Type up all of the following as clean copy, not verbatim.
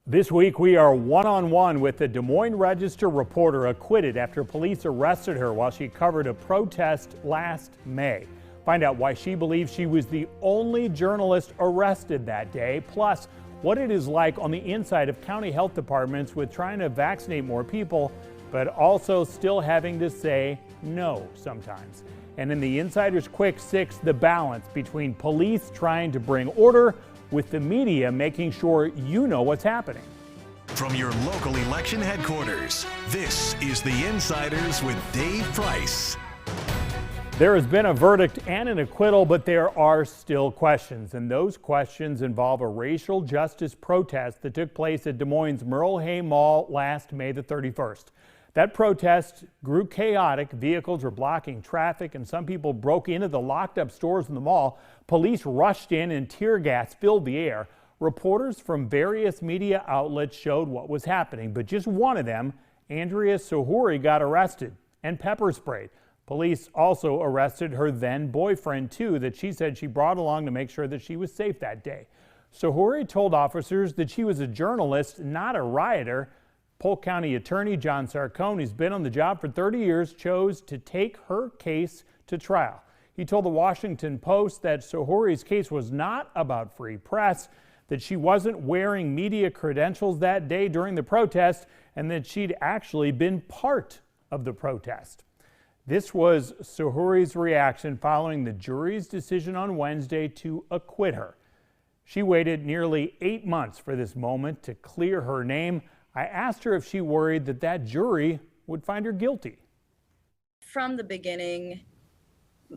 This week, we are one-on-one with the Des Moines Register reporter acquitted after police arrested her while she covered a protest last May. Find out why she believes she was the only journalist arrested that day, plus what it is like on the inside of county health departments with trying to vaccinate more people, but also still having to say no sometimes. And in the Insider's Quick Six, the balance between police trying to bring order with the media making sure you know what's happening. From your local election headquarters, this is The Insiders with Dave Price. There has been a verdict and an acquittal, but there are still questions, and those questions involve a racial justice protest that took place at Des Moines' Merle Hay Mall last May the 31st. That protest grew chaotic. Vehicles were blocking traffic, and some people broke into the locked-up stores in the mall. Police rushed in and tear gas filled the air. Reporters from various media outlets showed what was happening, but just one of them, Andrea Sohouri, got arrested and pepper sprayed. Police also arrested her then-boyfriend, too, that she said she brought along to make sure that she was safe that day. Sohouri told officers that she was a journalist, not a rioter. Polk County Attorney John Sarcone, who's been on the job for 30 years, chose to take her case to trial. He told the Washington Post that Sohouri's case was not about free press, that she wasn't wearing media credentials that day during the protest, and that she'd actually been part of the protest. This was Sohouri's reaction following the jury's decision on Wednesday to acquit her. She waited nearly 8 months for this moment to clear her name. I asked her if she worried that that jury would find her guilty. From the beginning,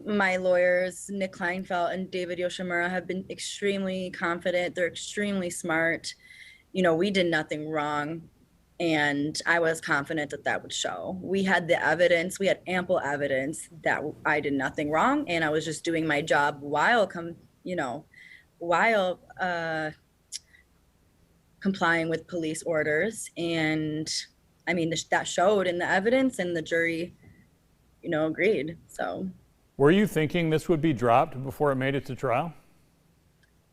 my lawyers, Nick Kleinfeld and David Yoshimura, have been extremely confident. They're extremely smart. You know, we did nothing wrong, and I was confident that that would show. We had the evidence. We had ample evidence that I did nothing wrong, and I was just doing my job while complying with police orders. And I mean, that showed in the evidence, and the jury, agreed. So. Were you thinking this would be dropped before it made it to trial?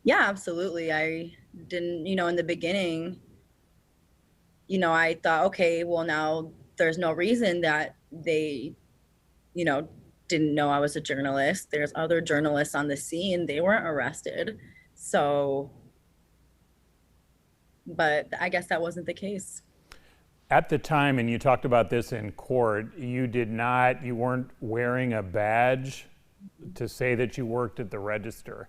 Yeah, absolutely. I didn't, in the beginning, I thought, okay, well, now there's no reason that they, didn't know I was a journalist. There's other journalists on the scene. They weren't arrested. So, but I guess that wasn't the case. At the time, and you talked about this in court, you weren't wearing a badge to say that you worked at the Register.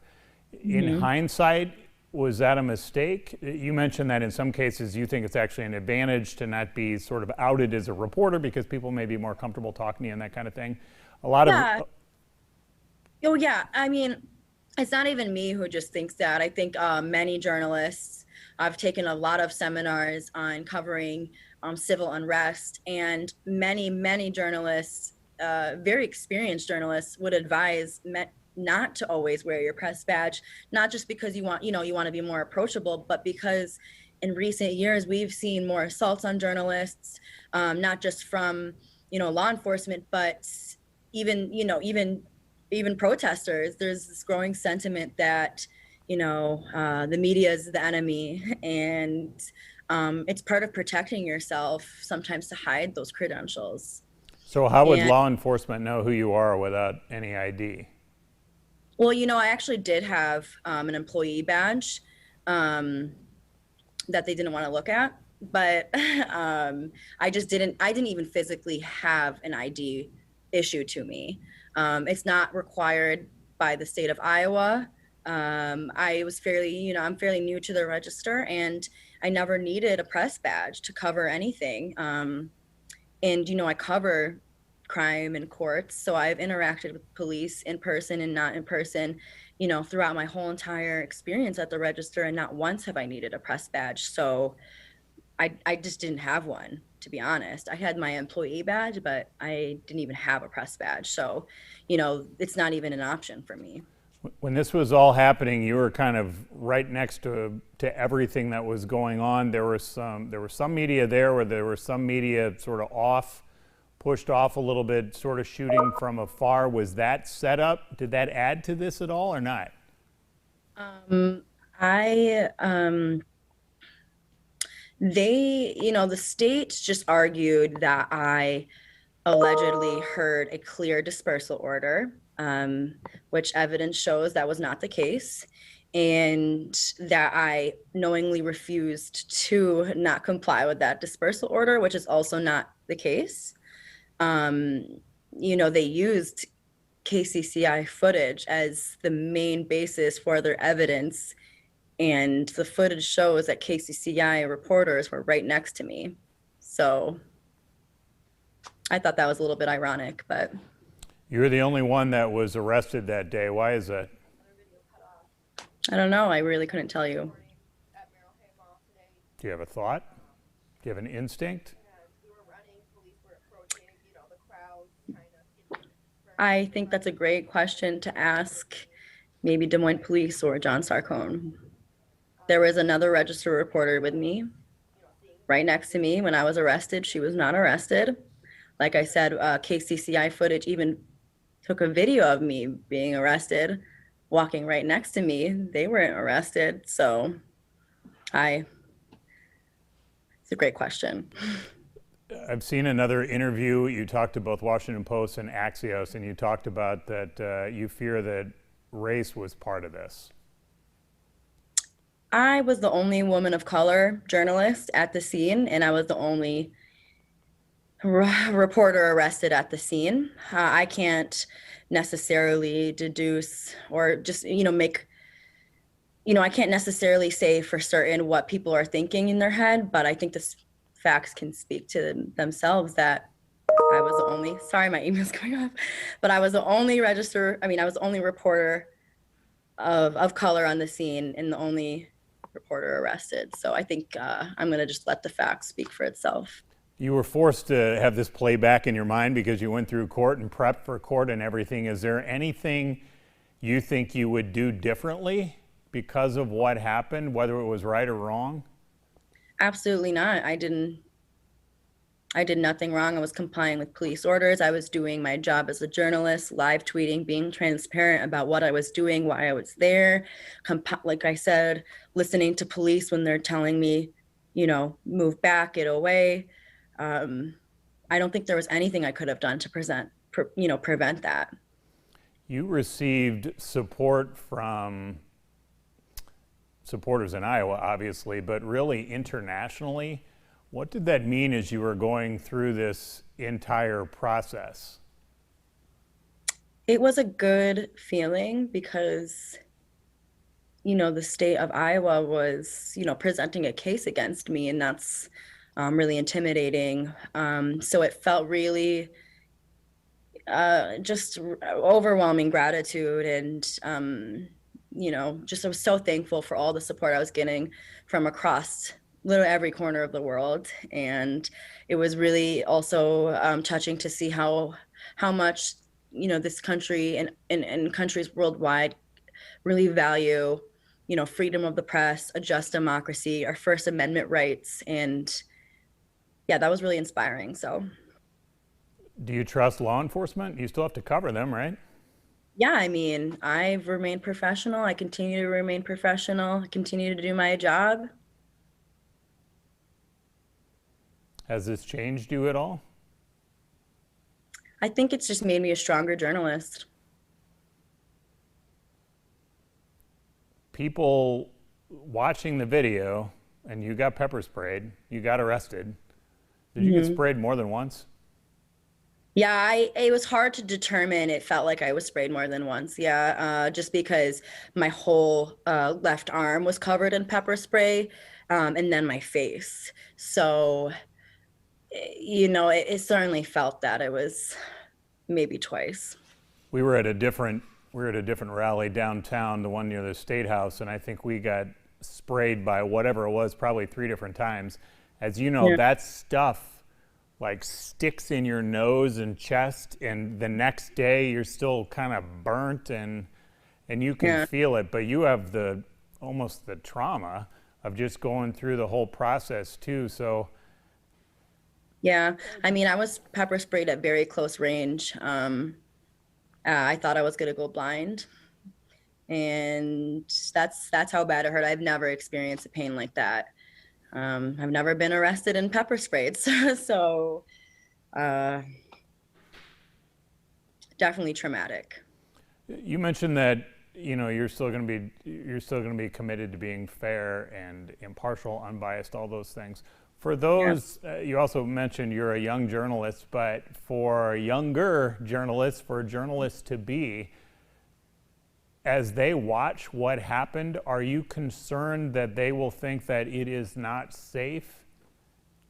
In hindsight, was that a mistake? You mentioned that in some cases you think it's actually an advantage to not be sort of outed as a reporter because people may be more comfortable talking to you and that kind of thing. Oh yeah, I mean, it's not even me who just thinks that. I think many journalists, I've taken a lot of seminars on covering civil unrest, and many journalists, very experienced journalists, would advise not to always wear your press badge, not just because you want to be more approachable, but because in recent years we've seen more assaults on journalists, not just from law enforcement, but even protesters. There's this growing sentiment that the media is the enemy, and it's part of protecting yourself sometimes to hide those credentials. So how would law enforcement know who you are without any ID? Well, I actually did have an employee badge that they didn't want to look at, but I didn't even physically have an ID issued to me. It's not required by the state of Iowa. I was I'm fairly new to the Register, and I never needed a press badge to cover anything. And I cover crime in courts, so I've interacted with police in person and not in person, throughout my whole entire experience at the Register, and not once have I needed a press badge. So I just didn't have one, to be honest. I had my employee badge, but I didn't even have a press badge. So, it's not even an option for me. When this was all happening, you were kind of right next to everything that was going on. There was some media there, where there was some media sort of pushed off a little bit, sort of shooting from afar. Was that set up? Did that add to this at all or not? The state just argued that I allegedly heard a clear dispersal order, which evidence shows that was not the case, and that I knowingly refused to not comply with that dispersal order, which is also not the case. They used KCCI footage as the main basis for their evidence, and the footage shows that KCCI reporters were right next to me. So I thought that was a little bit ironic, but. You were the only one that was arrested that day. Why is that? I don't know. I really couldn't tell you. Do you have a thought? Do you have an instinct? I think that's a great question to ask maybe Des Moines Police or John Sarcone. There was another registered reporter with me, right next to me when I was arrested. She was not arrested. Like I said, KCCI footage even took a video of me being arrested, walking right next to me. They weren't arrested. So it's a great question. I've seen another interview. You talked to both Washington Post and Axios, and you talked about that you fear that race was part of this. I was the only woman of color journalist at the scene, and I was the only reporter arrested at the scene. I can't necessarily deduce or just, make, I can't necessarily say for certain what people are thinking in their head, but I think the facts can speak to themselves that I was the only, sorry, my email's going off, but I was the only I was the only reporter of color on the scene and the only reporter arrested. So I think I'm going to just let the facts speak for itself. You were forced to have this play back in your mind because you went through court and prepped for court and everything. Is there anything you think you would do differently because of what happened, whether it was right or wrong? Absolutely not. I did nothing wrong. I was complying with police orders. I was doing my job as a journalist, live tweeting, being transparent about what I was doing, why I was there. Like I said, listening to police when they're telling me, move back, get away. I don't think there was anything I could have done to prevent that. You received support from supporters in Iowa, obviously, but really internationally. What did that mean as you were going through this entire process? It was a good feeling because, the state of Iowa was, presenting a case against me, and that's really intimidating. So it felt really just overwhelming gratitude, and, I was so thankful for all the support I was getting from across literally every corner of the world. And it was really also touching to see how much, this country and countries worldwide really value, freedom of the press, a just democracy, our First Amendment rights. And yeah, that was really inspiring. So. Do you trust law enforcement? You still have to cover them, right? Yeah, I've remained professional. I continue to remain professional. I continue to do my job. Has this changed you at all? I think it's just made me a stronger journalist. People watching the video, and you got pepper sprayed, you got arrested. Did you get sprayed more than once? Yeah, it was hard to determine. It felt like I was sprayed more than once. Yeah, just because my whole left arm was covered in pepper spray, and then my face. So, it certainly felt that it was maybe twice. We were at a different rally downtown, the one near the State House, and I think we got sprayed by whatever it was, probably 3 different times. As you know, that stuff like sticks in your nose and chest, and the next day you're still kind of burnt and you can feel it, but you have almost the trauma of just going through the whole process too. So yeah, I was pepper sprayed at very close range. I thought I was gonna go blind, and that's how bad it hurt. I've never experienced a pain like that. I've never been arrested and pepper sprayed. So definitely traumatic. You mentioned that you're still going to be committed to being fair and impartial, unbiased, all those things. For those, you also mentioned you're a young journalist, but for younger journalists, for journalists to be, as they watch what happened, are you concerned that they will think that it is not safe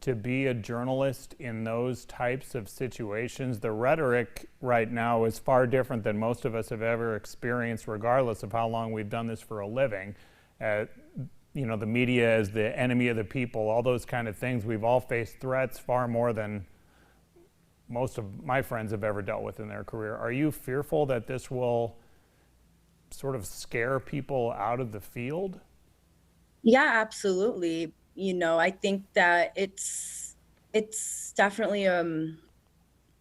to be a journalist in those types of situations? The rhetoric right now is far different than most of us have ever experienced, regardless of how long we've done this for a living. The media is the enemy of the people, all those kind of things. We've all faced threats far more than most of my friends have ever dealt with in their career. Are you fearful that this will sort of scare people out of the field? Yeah, absolutely. I think that it's definitely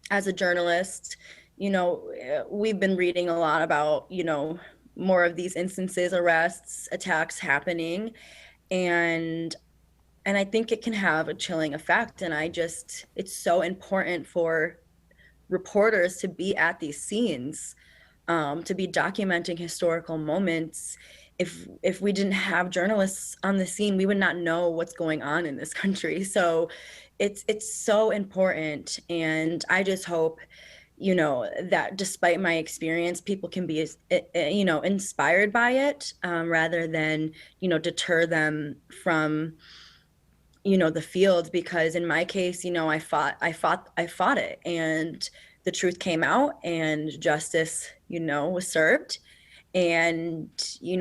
as a journalist, we've been reading a lot about, more of these instances, arrests, attacks happening, and I think it can have a chilling effect. And it's so important for reporters to be at these scenes, to be documenting historical moments. If we didn't have journalists on the scene, we would not know what's going on in this country. So it's so important. And I just hope, that despite my experience, people can be, inspired by it, rather than, deter them from, the field. Because in my case, I fought it, and the truth came out, and justice, was served. And,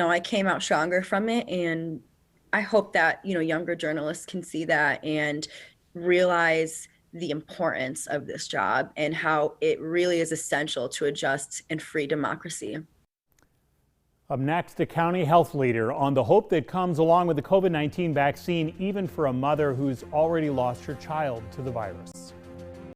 I came out stronger from it. And I hope that, younger journalists can see that and realize the importance of this job and how it really is essential to a just and free democracy. Up next, a county health leader on the hope that comes along with the COVID-19 vaccine, even for a mother who's already lost her child to the virus.